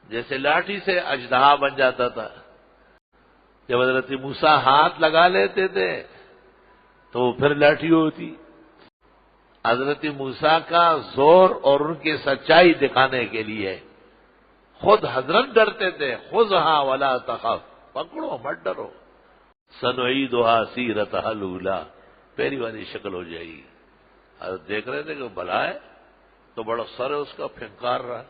جیسے لاٹھی سے اژدہا بن جاتا تھا، جب حضرت موسیٰ ہاتھ لگا لیتے تھے تو وہ پھر لاٹھی ہوتی۔ حضرت موسیٰ کا زور اور ان کی سچائی دکھانے کے لیے خود حضرت ڈرتے تھے، خذھا ولا تخف، پکڑو مت ڈرو، سنعیدھا سیرتھا الاولی، پہلی والی شکل ہو جائے گی۔ حضرت دیکھ رہے تھے کہ بھلا ہے تو بڑا سر ہے اس کا، پھنکار رہا۔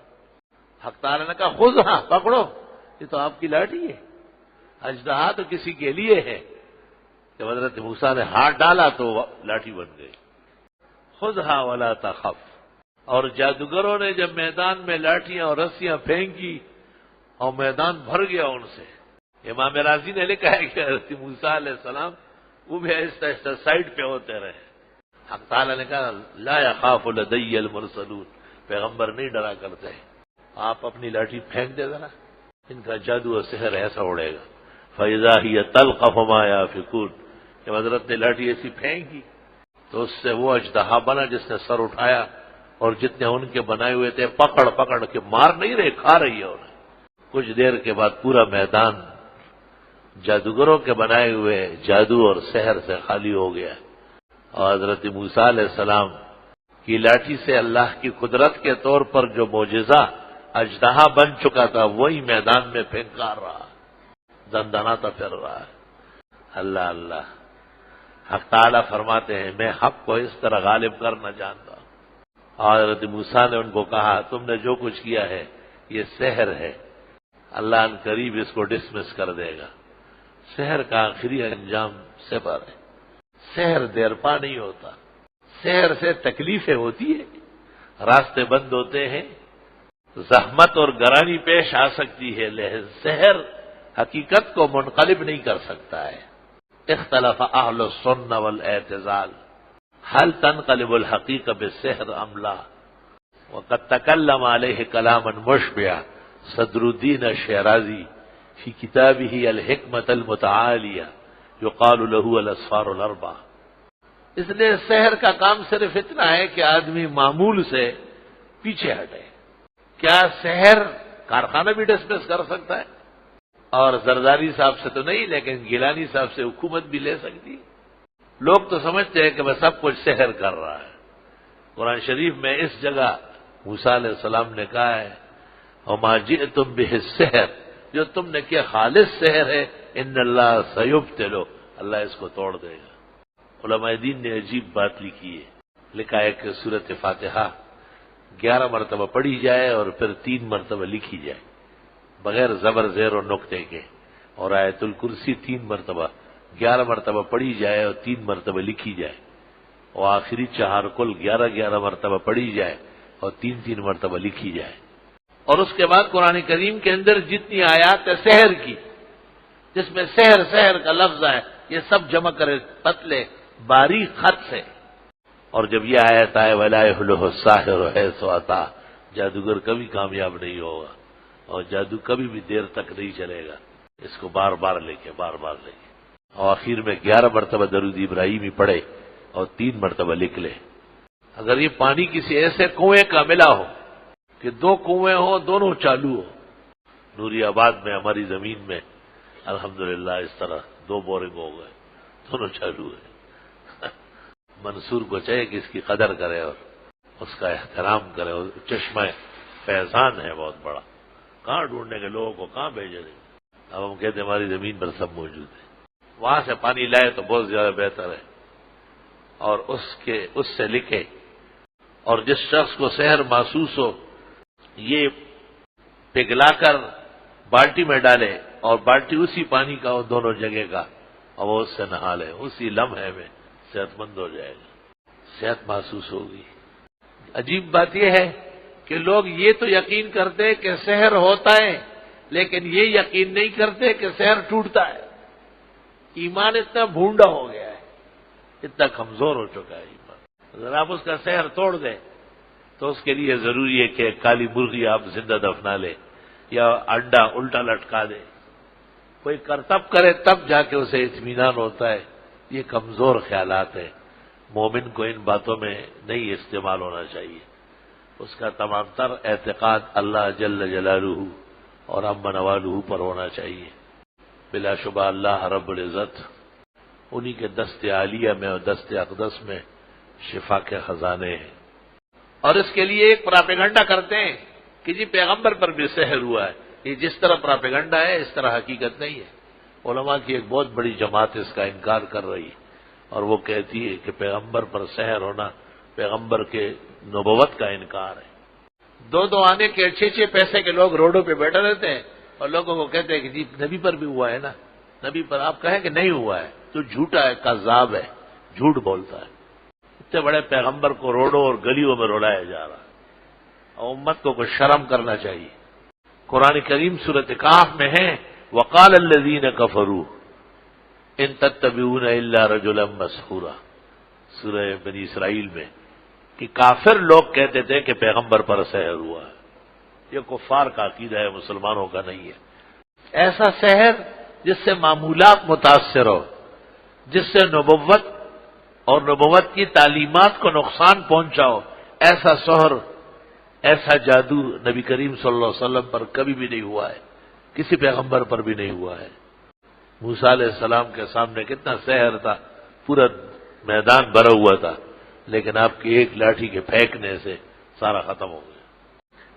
حق تعالیٰ نے کہا خذھا، پکڑو، یہ تو آپ کی لاٹھی ہے، اژدہا تو کسی کے لیے ہے۔ جب حضرت موسیٰ نے ہاتھ ڈالا تو لاٹھی بن گئی۔ خذھا ولا تخف۔ اور جادوگروں نے جب میدان میں لاٹھیاں اور رسیاں پھینکی اور میدان بھر گیا ان سے، امام راضی نے لکھا ہے کہ حضرت موسیٰ علیہ السلام وہ بھی آہستہ آہستہ سائڈ پہ ہوتے رہے۔ حق تعالیٰ نے کہا لا یخاف لدی المرسلون، پیغمبر نہیں ڈرا کرتے، آپ اپنی لاٹھی پھینک دے ذرا، ان کا جادو اور سحر ایسا اڑے گا۔ فَإِذَا هِيَ تَلْقَفُ مَا يَأْفِكُونَ، جب حضرت نے لاٹھی ایسی پھینکی تو اس سے وہ اژدہا بنا جس نے سر اٹھایا، اور جتنے ان کے بنائے ہوئے تھے پکڑ پکڑ کے مار نہیں رہے، کھا رہی ہے انہیں۔ کچھ دیر کے بعد پورا میدان جادوگروں کے بنائے ہوئے جادو اور سحر سے خالی ہو گیا، اور حضرت موسیٰ علیہ السلام کی لاٹھی سے اللہ کی قدرت کے طور پر جو معجزہ اژدہا بن چکا تھا وہی میدان میں پھنکار رہا، دندناتا پھر رہا ہے۔ اللہ اللہ، حق تعالیٰ فرماتے ہیں میں حق کو اس طرح غالب کرنا جانتا ہوں۔ اور حضرت موسیٰ نے ان کو کہا تم نے جو کچھ کیا ہے یہ سحر ہے، اللہ ان قریب اس کو ڈسمس کر دے گا۔ سحر کا آخری انجام صبر ہے، سحر دیر پا نہیں ہوتا، سحر سے تکلیفیں ہوتی ہے، راستے بند ہوتے ہیں، زحمت اور گرانی پیش آ سکتی ہے، لیکن سحر حقیقت کو منقلب نہیں کر سکتا ہے۔ اختلف اہل السنہ والاعتزال هل تنقلب الحقیقہ بالسحر ام لا، وقد تکلم علیہ کلاما مشبعا صدر الدین الشیرازی فی کتابہ الحکمۃ المتعالیہ یقال له الاسفار الاربع۔ اس لیے سحر کا کام صرف اتنا ہے کہ آدمی معمول سے پیچھے ہٹے۔ کیا سحر کارخانہ بھی ڈسمس کر سکتا ہے؟ اور زرداری صاحب سے تو نہیں، لیکن گیلانی صاحب سے حکومت بھی لے سکتی۔ لوگ تو سمجھتے ہیں کہ وہ سب کچھ سحر کر رہا ہے۔ قرآن شریف میں اس جگہ موسیٰ علیہ السلام نے کہا ہے وَمَا جِئْتُمْ بِهِ السِّحْرُ، جو تم نے کیا خالص سحر ہے، ان اللہ سیبطلہ، اللہ اس کو توڑ دے گا۔ علماء دین نے عجیب بات لکھی ہے، لکھا ہے کہ سورۃ فاتحہ 11 مرتبہ پڑھی جائے اور پھر 3 مرتبہ لکھی جائے بغیر زبر زیر اور نقطے کے، اور آیت الکرسی 3 مرتبہ 11 مرتبہ پڑھی جائے اور 3 مرتبہ لکھی جائے، اور آخری 4 کل 11 مرتبہ پڑھی جائے اور 3 مرتبہ لکھی جائے۔ اور اس کے بعد قرآن کریم کے اندر جتنی آیات ہے سحر کی، جس میں سحر کا لفظ ہے، یہ سب جمع کرے پتلے باریک خط سے، اور جب یہ آیت آئے وَلَا يَفْلِحُ السَّاحِرُ حَيْثُ أَتَىٰ، جادوگر کبھی کامیاب نہیں ہوگا اور جادو کبھی بھی دیر تک نہیں چلے گا، اس کو بار بار لے کے اور آخر میں 11 مرتبہ درود ابراہیمی پڑھے اور 3 مرتبہ لکھ لے۔ اگر یہ پانی کسی ایسے کنویں کا ملا ہو کہ 2 کنویں ہوں، دونوں چالو ہو، نوری آباد میں ہماری زمین میں الحمدللہ اس طرح 2 بورنگ ہو گئے، دونوں چالو ہیں۔ منصور کو چاہیے کہ اس کی قدر کرے اور اس کا احترام کرے، اور چشمہ فیضان ہے بہت بڑا، کہاں ڈھونڈنے کے لوگوں کو کہاں بھیجے دیں؟ اب ہم کہتے ہیں ہماری زمین پر سب موجود ہے، وہاں سے پانی لائے تو بہت زیادہ بہتر ہے، اور اس سے لکھے، اور جس شخص کو سحر محسوس ہو یہ پگھلا کر بالٹی میں ڈالے، اور بالٹی اسی پانی کا ہو دونوں جگہ کا، اور وہ اس سے نہا لے، اسی لمحے میں صحت مند ہو جائے گا، صحت محسوس ہوگی۔ عجیب بات یہ ہے کہ لوگ یہ تو یقین کرتے کہ سحر ہوتا ہے، لیکن یہ یقین نہیں کرتے کہ سحر ٹوٹتا ہے۔ ایمان اتنا بھونڈا ہو گیا ہے، اتنا کمزور ہو چکا ہے ایمان، اگر آپ اس کا سحر توڑ دیں تو اس کے لیے ضروری ہے کہ کالی مرغی آپ زندہ دفنا لے یا انڈا الٹا لٹکا دے، کوئی کرتب کرے تب جا کے اسے اطمینان ہوتا ہے۔ یہ کمزور خیالات ہیں، مومن کو ان باتوں میں نہیں استعمال ہونا چاہیے۔ اس کا تمام تر اعتقاد اللہ جل جلالہ اور امن والہ پر ہونا چاہیے۔ بلا شبہ اللہ رب العزت انہی کے دست عالیہ میں اور دست اقدس میں شفا کے خزانے ہیں، اور اس کے لیے ایک پراپیگنڈا کرتے ہیں کہ جی پیغمبر پر بھی سحر ہوا ہے۔ یہ جس طرح پراپیگنڈا ہے اس طرح حقیقت نہیں ہے۔ علماء کی ایک بہت بڑی جماعت اس کا انکار کر رہی ہے، اور وہ کہتی ہے کہ پیغمبر پر سحر ہونا پیغمبر کے نبوت کا انکار ہے۔ دو آنے کے 6 پیسے کے لوگ روڈوں پہ بیٹھے رہتے ہیں اور لوگوں کو کہتے ہیں کہ جی نبی پر بھی ہوا ہے نا، نبی پر آپ کہیں کہ نہیں ہوا ہے تو جھوٹا ہے، کذاب ہے، جھوٹ بولتا ہے۔ اتنے بڑے پیغمبر کو روڈوں اور گلیوں میں رلایا جا رہا ہے، اور امت کو کچھ شرم کرنا چاہیے۔ قرآن کریم سورۃ کہف میں ہے وقال الذین کفروا ان تتبعون الا رجلا مسحورا، سورہ بنی اسرائیل میں، کہ کافر لوگ کہتے تھے کہ پیغمبر پر سحر ہوا ہے۔ یہ کفار کا عقیدہ ہے، مسلمانوں کا نہیں ہے۔ ایسا سحر جس سے معمولات متاثر ہو، جس سے نبوت اور نبوت کی تعلیمات کو نقصان پہنچاؤ، ایسا سحر، ایسا جادو نبی کریم صلی اللہ علیہ وسلم پر کبھی بھی نہیں ہوا ہے، کسی پیغمبر پر بھی نہیں ہوا ہے۔ موسیٰ علیہ السلام کے سامنے کتنا سحر تھا، پورا میدان بھرا ہوا تھا، لیکن آپ کی ایک لاٹھی کے پھینکنے سے سارا ختم ہو گیا۔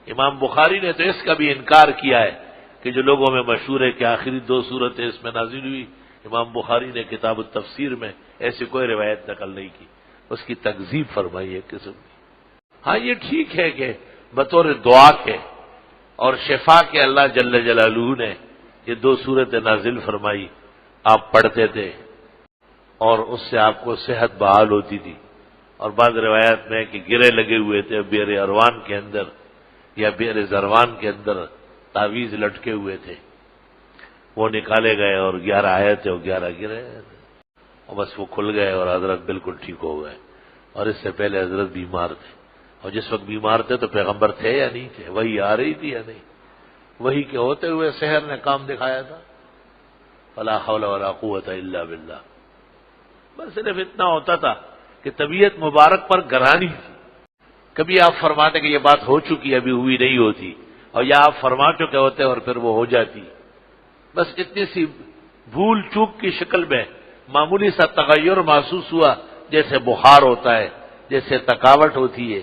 امام بخاری نے تو اس کا بھی انکار کیا ہے کہ جو لوگوں میں مشہور ہے کہ آخری 2 سورتیں اس میں نازل ہوئی، امام بخاری نے کتاب التفسیر میں ایسی کوئی روایت نقل نہیں کی، اس کی تکذیب فرمائی ہے قسم کی۔ ہاں یہ ٹھیک ہے کہ بطور دعا کے اور شفا کے اللہ جل جلالہ نے یہ 2 سورتیں نازل فرمائی، آپ پڑھتے تھے اور اس سے آپ کو صحت بحال ہوتی تھی، اور بعض روایات میں کہ گرے لگے ہوئے تھے بئر اروان کے اندر یا بئر زروان کے اندر، تعویذ لٹکے ہوئے تھے، وہ نکالے گئے اور 11 آئے تھے اور 11 گرے اور بس وہ کھل گئے اور حضرت بالکل ٹھیک ہو گئے۔ اور اس سے پہلے حضرت بیمار تھے، اور جس وقت بیمار تھے تو پیغمبر تھے یا نہیں تھے، وہی آ رہی تھی یا نہیں، وہی کے ہوتے ہوئے سحر نے کام دکھایا تھا۔ فلا حول ولا قوت الا باللہ۔ بس صرف اتنا ہوتا تھا کہ طبیعت مبارک پر گرانی تھی، کبھی آپ فرماتے کہ یہ بات ہو چکی ابھی ہوئی نہیں ہوتی، اور یا آپ فرما چکے ہوتے اور پھر وہ ہو جاتی۔ بس اتنی سی بھول چوک کی شکل میں معمولی سا تغیر محسوس ہوا، جیسے بخار ہوتا ہے، جیسے تھکاوٹ ہوتی ہے،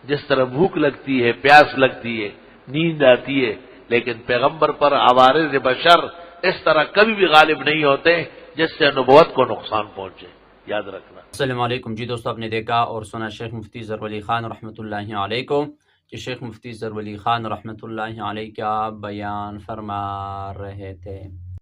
جس طرح بھوک لگتی ہے، پیاس لگتی ہے، نیند آتی ہے، لیکن پیغمبر پر عوارض بشر اس طرح کبھی بھی غالب نہیں ہوتے جس سے نبوت کو نقصان پہنچے، یاد رکھنا۔ السلام علیکم جی دوستو، آپ نے دیکھا اور سنا شیخ مفتی ظفر علی خان رحمۃ اللہ علیہ کو، کہ شیخ مفتی ظفر علی خان رحمۃ اللہ علیہ کیا بیان فرما رہے تھے۔